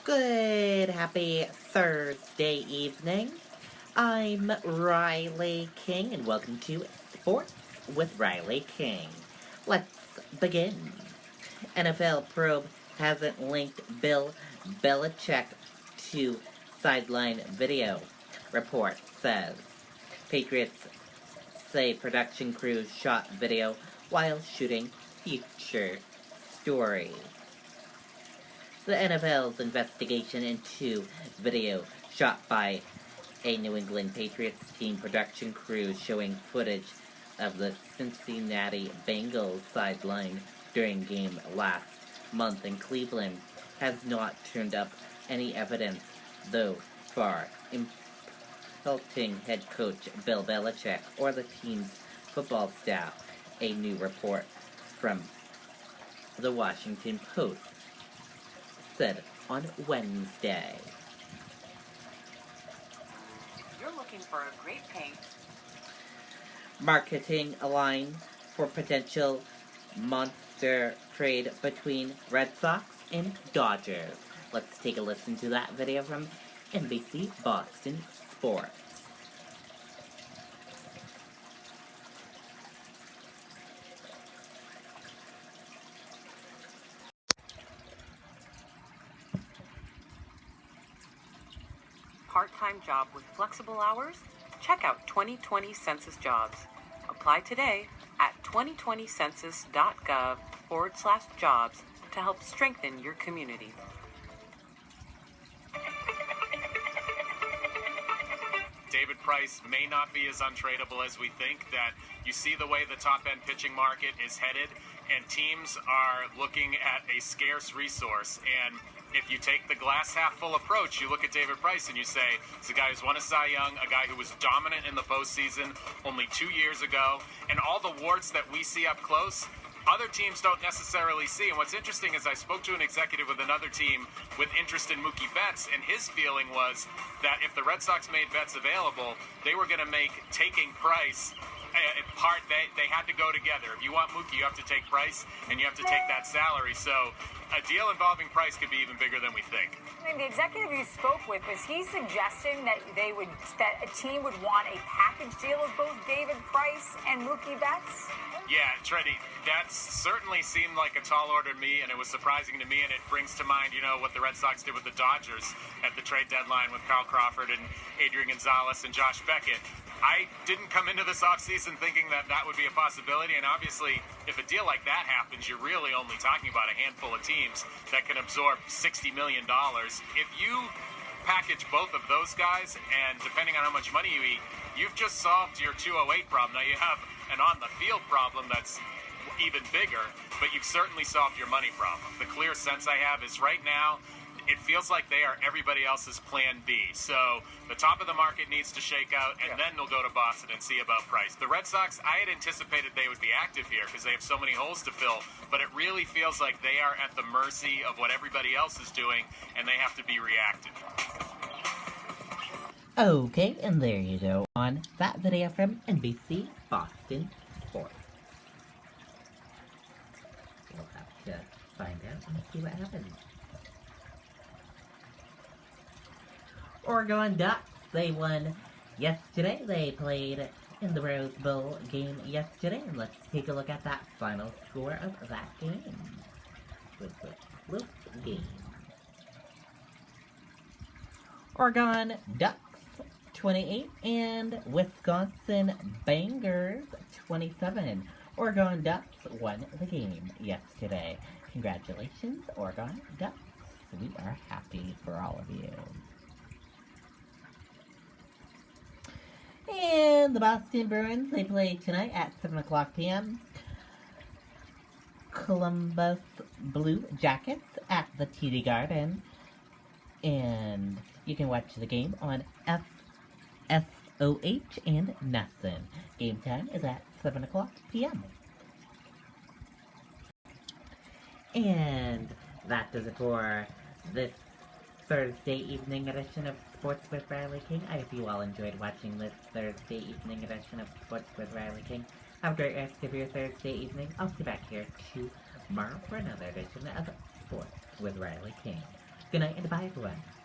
Good, happy Thursday evening. I'm Riley King, and welcome to Sports with Riley King. Let's begin. NFL probe hasn't linked Bill Belichick to sideline video. Report says Patriots say production crews shot video while shooting future story. The NFL's investigation into video shot by a New England Patriots team production crew showing footage of the Cincinnati Bengals sideline during game last month in Cleveland has not turned up any evidence, though far, implicating head coach Bill Belichick or the team's football staff, a new report from the Washington Post said on Wednesday. You're looking for a great paint. Marketing line for potential monster trade between Red Sox and Dodgers. Let's take a listen to that video from NBC Boston Sports. Part-time job with flexible hours? Check out 2020 Census Jobs. Apply today at 2020census.gov/jobs to help strengthen your community. David Price may not be as untradeable as we think. That you see the way the top-end pitching market is headed, and teams are looking at a scarce resource. And if you take the glass half full approach, you look at David Price and you say, it's a guy who's won a Cy Young, a guy who was dominant in the postseason only 2 years ago, and all the warts that we see up close, other teams don't necessarily see. And what's interesting is I spoke to an executive with another team with interest in Mookie Betts, and his feeling was that if the Red Sox made Betts available, they were going to make taking Price they had to go together. If you want Mookie, you have to take Price, and you have to take that salary. So a deal involving Price could be even bigger than we think. And the executive you spoke with, was he suggesting that that a team would want a package deal of both David Price and Mookie Betts? Yeah, Treddy, that certainly seemed like a tall order to me, and it was surprising to me, and it brings to mind, what the Red Sox did with the Dodgers at the trade deadline with Carl Crawford and Adrian Gonzalez and Josh Beckett. I didn't come into this offseason thinking that that would be a possibility, and obviously, if a deal like that happens, you're really only talking about a handful of teams that can absorb $60 million. If you package both of those guys, and depending on how much money you eat, you've just solved your 208 problem. Now you have an on-the-field problem that's even bigger, but you've certainly solved your money problem. The clear sense I have is right now, it feels like they are everybody else's plan B. So the top of the market needs to shake out, and then they'll go to Boston and see about Price. The Red Sox, I had anticipated they would be active here because they have so many holes to fill, but it really feels like they are at the mercy of what everybody else is doing, and they have to be reactive. Okay, and there you go on that video from NBC Boston Sports. We'll have to find out and see what happens. Oregon Ducks, they won yesterday. They played in the Rose Bowl game yesterday, and let's take a look at that final score of that game. With the close game. Oregon Ducks 28 and Wisconsin Bangers 27. Oregon Ducks won the game yesterday. Congratulations, Oregon Ducks. We are happy for all of you. And the Boston Bruins, they play tonight at 7 o'clock p.m. Columbus Blue Jackets at the TD Garden. And you can watch the game on FSOH and NESN. Game time is at 7 o'clock p.m. And that does it for this Thursday evening edition of Sports with Riley King. I hope you all enjoyed watching this Thursday evening edition of Sports with Riley King. Have a great rest of your Thursday evening. I'll see you back here tomorrow for another edition of Sports with Riley King. Good night and bye, everyone.